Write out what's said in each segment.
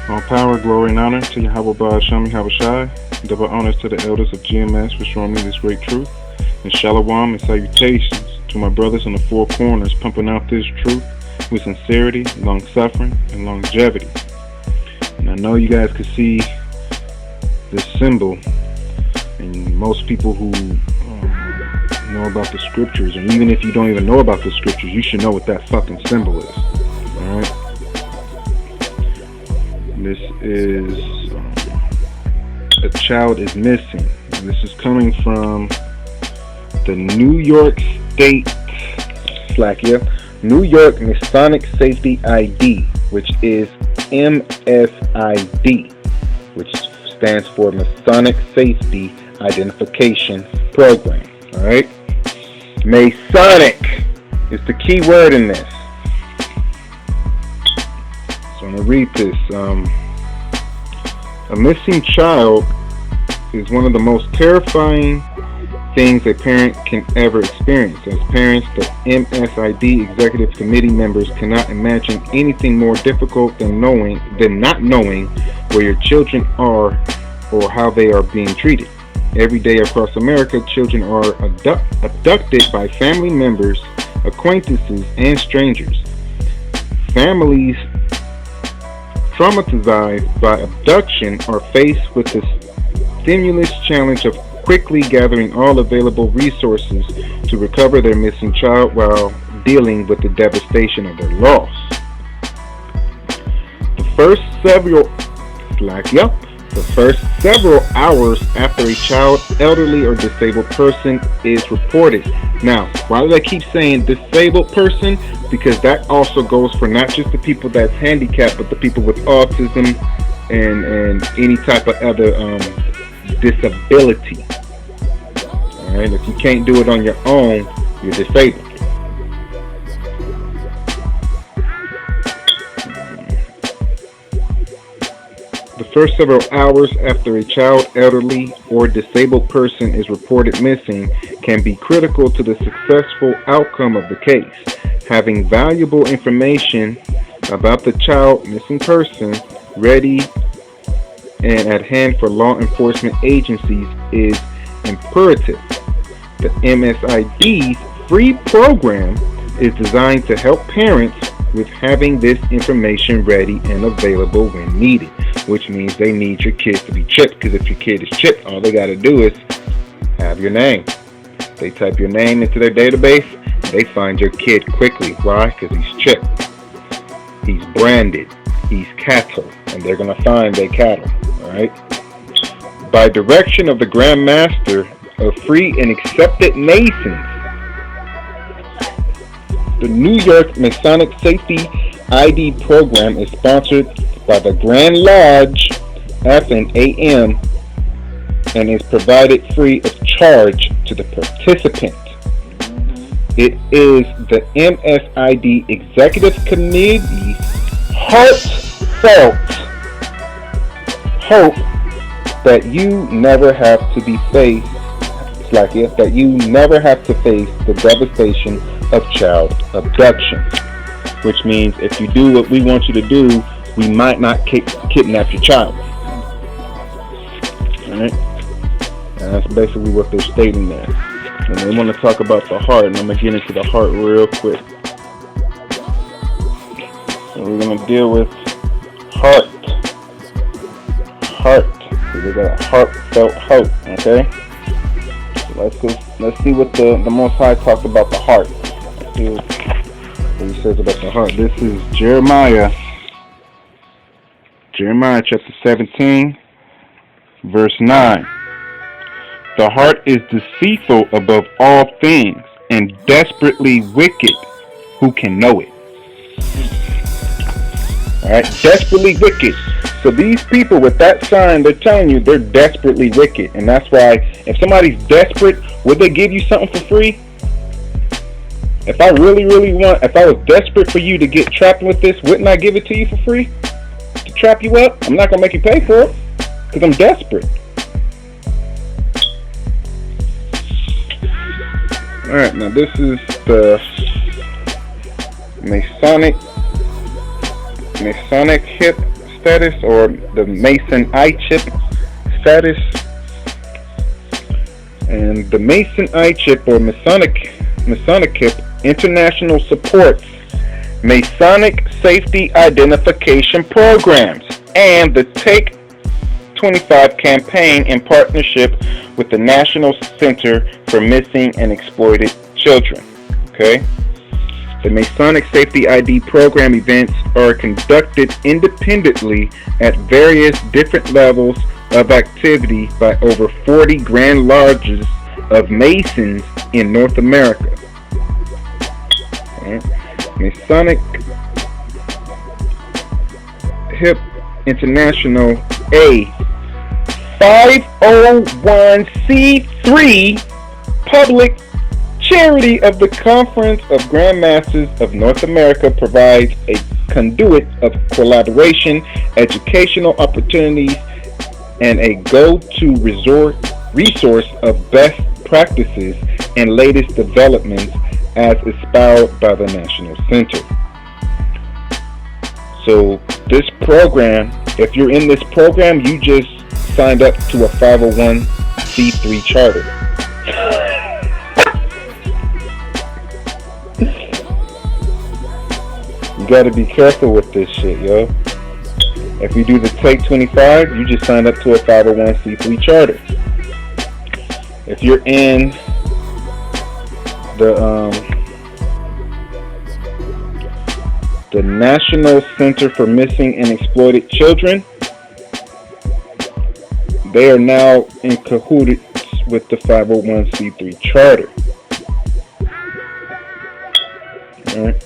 All power, glory, and honor to Yahweh Ba'Shem Yahweh Shai. Double honors to the elders of GMS for showing me this great truth. And shalom and salutations to my brothers in the four corners pumping out this truth with sincerity, long-suffering, and longevity. And I know you guys can see this symbol, and most people who know about the scriptures, and even if you don't even know about the scriptures, you should know what that fucking symbol is. Alright? This is a child is missing. And this is coming from the New York State New York Masonic Safety ID, which is MSID, which stands for Masonic Safety Identification Program. Alright? Masonic is the key word in this. So I'm going to read this. A missing child is one of the most terrifying things a parent can ever experience. As parents, the MSID Executive Committee members cannot imagine anything more difficult than not knowing where your children are or how they are being treated. Every day across America, children are abducted by family members, acquaintances, and strangers. Families traumatized by abduction are faced with the stimulus challenge of quickly gathering all available resources to recover their missing child while dealing with the devastation of their loss. The first several hours after a child, elderly, or disabled person is reported. Now, why do I keep saying disabled person? Because that also goes for not just the people that's handicapped, but the people with autism and any type of other disability. Alright, if you can't do it on your own, you're disabled. The first several hours after a child, elderly, or disabled person is reported missing can be critical to the successful outcome of the case. Having valuable information about the child missing person ready and at hand for law enforcement agencies is imperative. The MSID's free program is designed to help parents with having this information ready and available when needed, which means they need your kids to be chipped, because if your kid is chipped, all they got to do is have your name. They type your name into their database, and they find your kid quickly. Why? Because he's chipped. He's branded. He's cattle, and they're going to find their cattle. All right? By direction of the Grand Master of Free and Accepted Masons, the New York Masonic Safety ID program is sponsored by the Grand Lodge F&AM and is provided free of charge to the participant. It is the MSID Executive Committee's heartfelt hope that you never have to face the devastation of child abduction. Which means if you do what we want you to do, we might not kidnap your child. Alright? And that's basically what they're stating there. And they want to talk about the heart, and I'm going to get into the heart real quick. So we're going to deal with heart. So we got a heartfelt hope, okay? So let's see what the Most High talked about the heart. Let's see what he says about the heart. This is Jeremiah chapter 17, verse 9. The heart is deceitful above all things and desperately wicked. Who can know it? Alright, desperately wicked. So these people with that sign, they're telling you they're desperately wicked. And that's why if somebody's desperate, would they give you something for free? If I if I was desperate for you to get trapped with this, wouldn't I give it to you for free? To trap you up? I'm not going to make you pay for it because I'm desperate. Alright, now this is the Masonic hip status, or the Mason eye chip status. And the Mason eye chip, or Masonic hip, international supports Masonic safety identification programs and the Take 25 campaign in partnership with the National Center for Missing and Exploited Children. Okay? The Masonic Safety ID program events are conducted independently at various different levels of activity by over 40 Grand Lodges of Masons in North America. Okay. Masonic Hip International, a 501c3 public charity of the Conference of Grand Masters of North America, provides a conduit of collaboration, educational opportunities, and a go-to resource of best practices and latest developments as espoused by the National Center. So this program, if you're in this program, you just signed up to a 501c3 charter. You gotta be careful with this shit, yo. If you do the Take 25, you just signed up to a 501c3 charter. If you're in the National Center for Missing and Exploited Children, they are now in cahoots with the 501c3 charter. All right.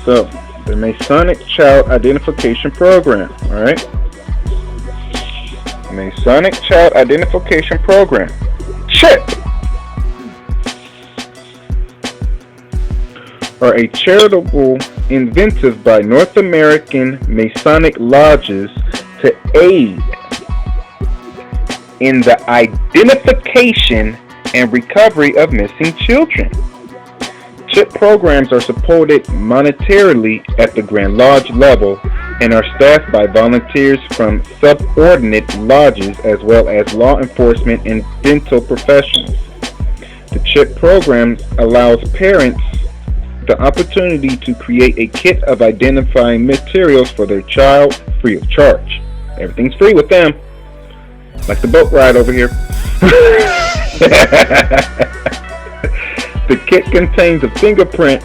So, the Masonic Child Identification Program, all right? Masonic Child Identification Program, CHIP, are a charitable inventive by North American Masonic lodges to aid in the identification and recovery of missing children. CHIP programs are supported monetarily at the Grand Lodge level and are staffed by volunteers from subordinate lodges as well as law enforcement and dental professionals. The CHIP program allows parents the opportunity to create a kit of identifying materials for their child free of charge. Everything's free with them, like the boat ride over here. The kit contains a fingerprint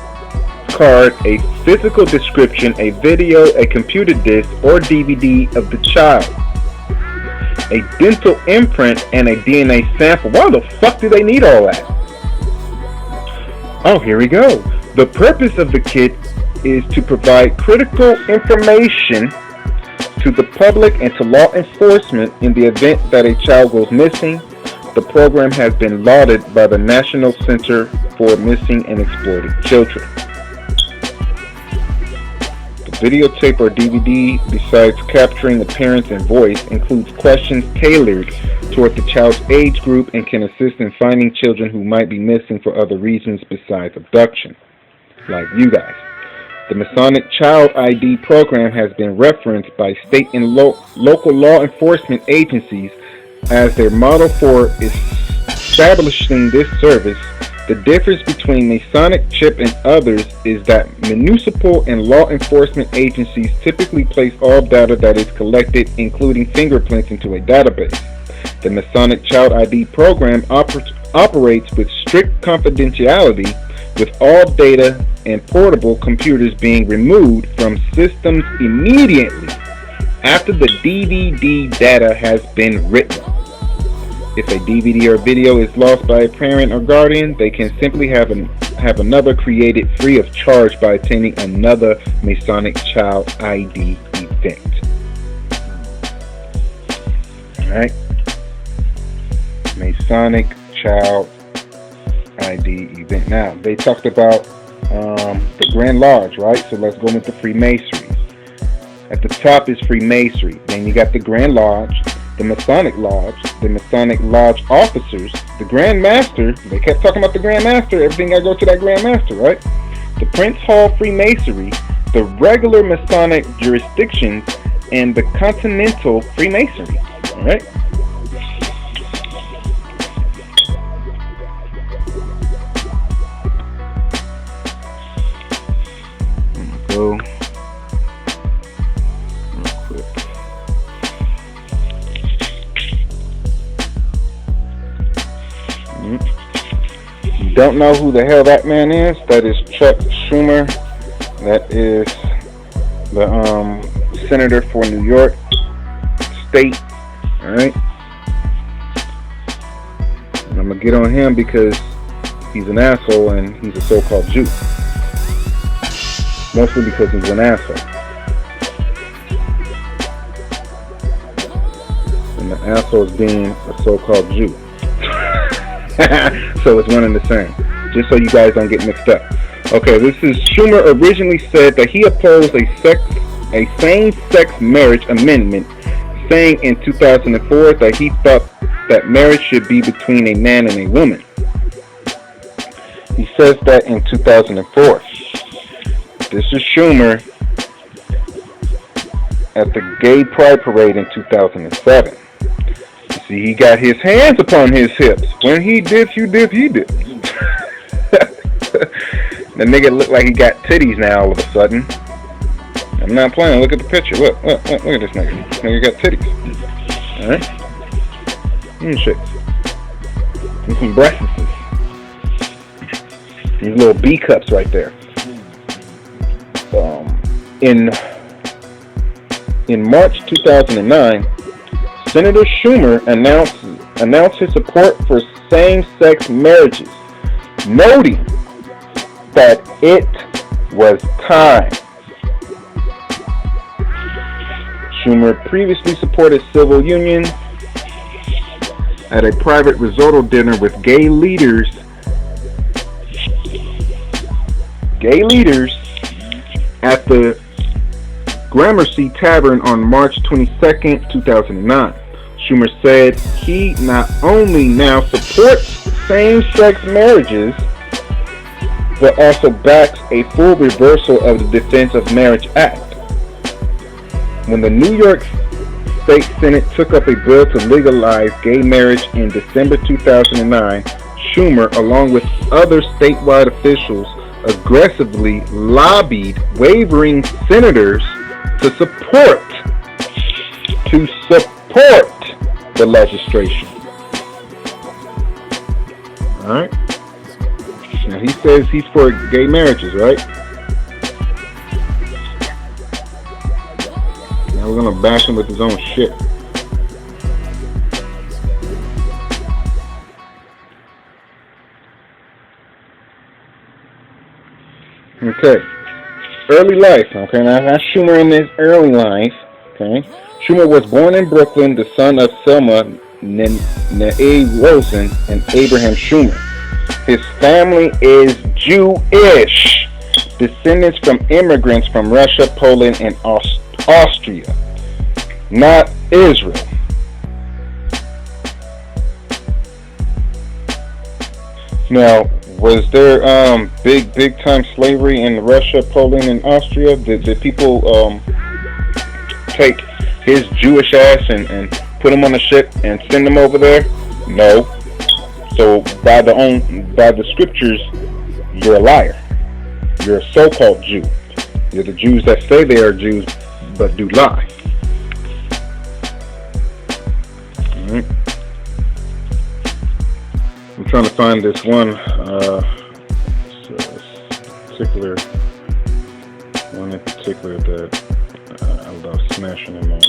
card, a physical description, a video, a computer disc or DVD of the child, a dental imprint, and a DNA sample. Why the fuck do they need all that? Oh, here we go. The purpose of the kit is to provide critical information to the public and to law enforcement in the event that a child goes missing. The program has been lauded by the National Center for Missing and Exploited Children. The videotape or DVD, besides capturing appearance and voice, includes questions tailored toward the child's age group and can assist in finding children who might be missing for other reasons besides abduction, like you guys. The Masonic Child ID program has been referenced by state and local law enforcement agencies as their model for establishing this service. The difference between Masonic CHIP and others is that municipal and law enforcement agencies typically place all data that is collected, including fingerprints, into a database. The Masonic Child ID program operates with strict confidentiality, with all data and portable computers being removed from systems immediately after the DVD data has been written. If a DVD or video is lost by a parent or guardian, they can simply have another created free of charge by attending another Masonic Child ID event. Alright. Masonic Child ID event. Now, they talked about the Grand Lodge, right? So let's go into Freemasonry. At the top is Freemasonry. Then you got the Grand Lodge, the Masonic Lodge officers, the Grand Master. They kept talking about the Grand Master. Everything got to go to that Grand Master, right? The Prince Hall Freemasonry, the regular Masonic jurisdictions, and the Continental Freemasonry. All right. Go real quick. You don't know who the hell that man is? That is Chuck Schumer. That is the senator for New York State. All right. And I'm gonna get on him because he's an asshole and he's a so-called Jew. Mostly because he's an asshole. And the asshole is being a so-called Jew. So it's one and the same. Just so you guys don't get mixed up. Okay, this is Schumer originally said that he opposed a same-sex marriage amendment, saying in 2004 that he thought that marriage should be between a man and a woman. He says that in 2004. This is Schumer at the Gay Pride Parade in 2007. You see, he got his hands upon his hips. When he dips, you dip, he dips. The nigga look like he got titties now all of a sudden. I'm not playing. Look at the picture. Look at this nigga. This nigga got titties. Alright? Shit. And some breasts. These little B cups right there. In March 2009, Senator Schumer announced his support for same-sex marriages, noting that it was time. Schumer previously supported civil unions at a private risotto dinner with gay leaders at the Gramercy Tavern on March 22nd, 2009. Schumer said he not only now supports same-sex marriages, but also backs a full reversal of the Defense of Marriage Act. When the New York State Senate took up a bill to legalize gay marriage in December 2009, Schumer, along with other statewide officials, aggressively lobbied wavering senators to support the legislation. All right. Now he says he's for gay marriages, right? Now we're gonna bash him with his own shit. Okay. Early life. Okay, now that's Schumer in his early life. Okay. Schumer was born in Brooklyn, the son of Selma Nea Rosen and Abraham Schumer. His family is Jewish, descendants from immigrants from Russia, Poland, and Austria, not Israel. Now, was there big time slavery in Russia, Poland, and Austria? Did people take his Jewish ass and put him on a ship and send him over there? No. So by the scriptures, you're a liar. You're a so-called Jew. You're the Jews that say they are Jews but do lie. All right. I'm trying to find this one particular one in particular that I love smashing him on.